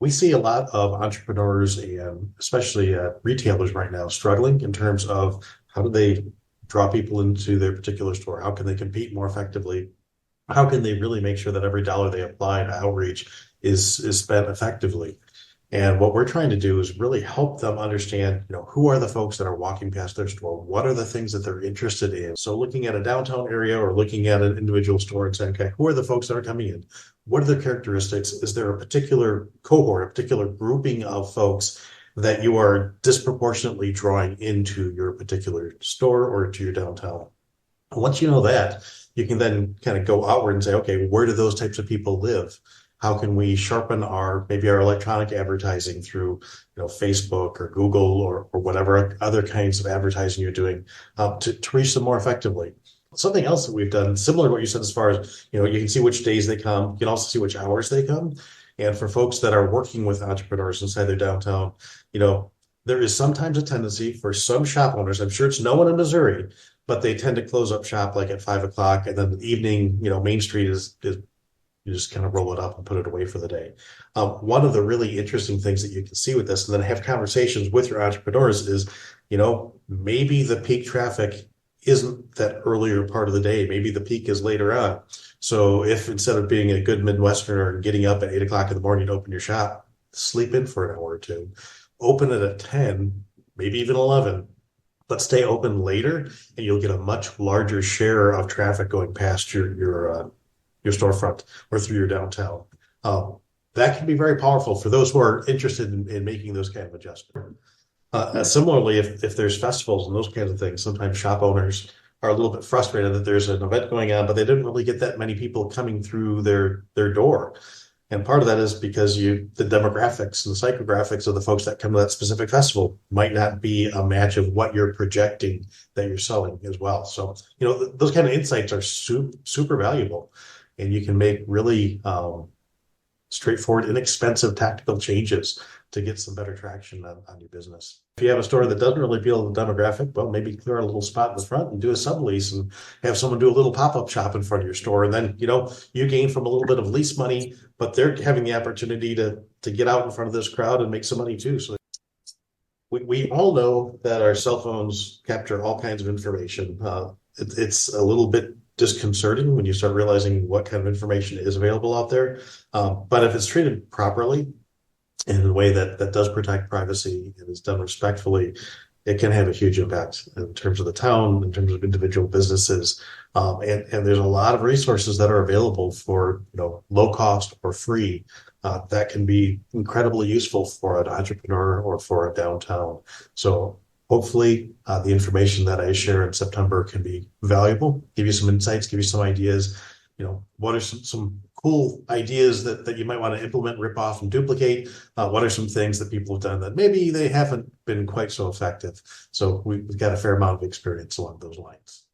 We see a lot of entrepreneurs and especially retailers right now struggling in terms of how do they draw people into their particular store? How can they compete more effectively? How can they really make sure that every dollar they apply to outreach is spent effectively? And what we're trying to do is really help them understand, who are the folks that are walking past their store? What are the things that they're interested in? So looking at a downtown area or looking at an individual store and saying, okay, who are the folks that are coming in? What are their characteristics? Is there a particular cohort, a particular grouping of folks that you are disproportionately drawing into your particular store or to your downtown? Once you know that, you can then kind of go outward and say, okay, where do those types of people live? How can we sharpen maybe our electronic advertising through, Facebook or Google or whatever other kinds of advertising you're doing to reach them more effectively? Something else that we've done, similar to what you said, as far as, you can see which days they come. You can also see which hours they come. And for folks that are working with entrepreneurs inside their downtown, there is sometimes a tendency for some shop owners, I'm sure it's no one in Missouri, but they tend to close up shop like at 5 o'clock. And then the evening, Main Street is you just kind of roll it up and put it away for the day. One of the really interesting things that you can see with this, and then have conversations with your entrepreneurs is, maybe the peak traffic isn't that earlier part of the day. Maybe the peak is later on. So if instead of being a good Midwesterner and getting up at 8 o'clock in the morning to open your shop, sleep in for an hour or two, open it at 10, maybe even 11, but stay open later, and you'll get a much larger share of traffic going past your storefront or through your downtown. That can be very powerful for those who are interested in making those kind of adjustments. Similarly, if there's festivals and those kinds of things, sometimes shop owners are a little bit frustrated that there's an event going on, but they didn't really get that many people coming through their door. And part of that is because the demographics and the psychographics of the folks that come to that specific festival might not be a match of what you're projecting that you're selling as well. So, those kind of insights are super valuable, and you can make really straightforward, inexpensive tactical changes to get some better traction on your business. If you have a store that doesn't really appeal to the demographic, well, maybe clear out a little spot in the front and do a sublease and have someone do a little pop-up shop in front of your store. And then, you gain from a little bit of lease money, but they're having the opportunity to get out in front of this crowd and make some money too. So we all know that our cell phones capture all kinds of information. It's a little bit disconcerting when you start realizing what kind of information is available out there. But if it's treated properly, in a way that does protect privacy and is done respectfully, it can have a huge impact in terms of the town, in terms of individual businesses. And there's a lot of resources that are available for, low cost or free that can be incredibly useful for an entrepreneur or for a downtown. So hopefully the information that I share in September can be valuable, give you some insights, give you some ideas. What are some cool ideas that you might want to implement, rip off, and duplicate? What are some things that people have done that maybe they haven't been quite so effective? So we've got a fair amount of experience along those lines.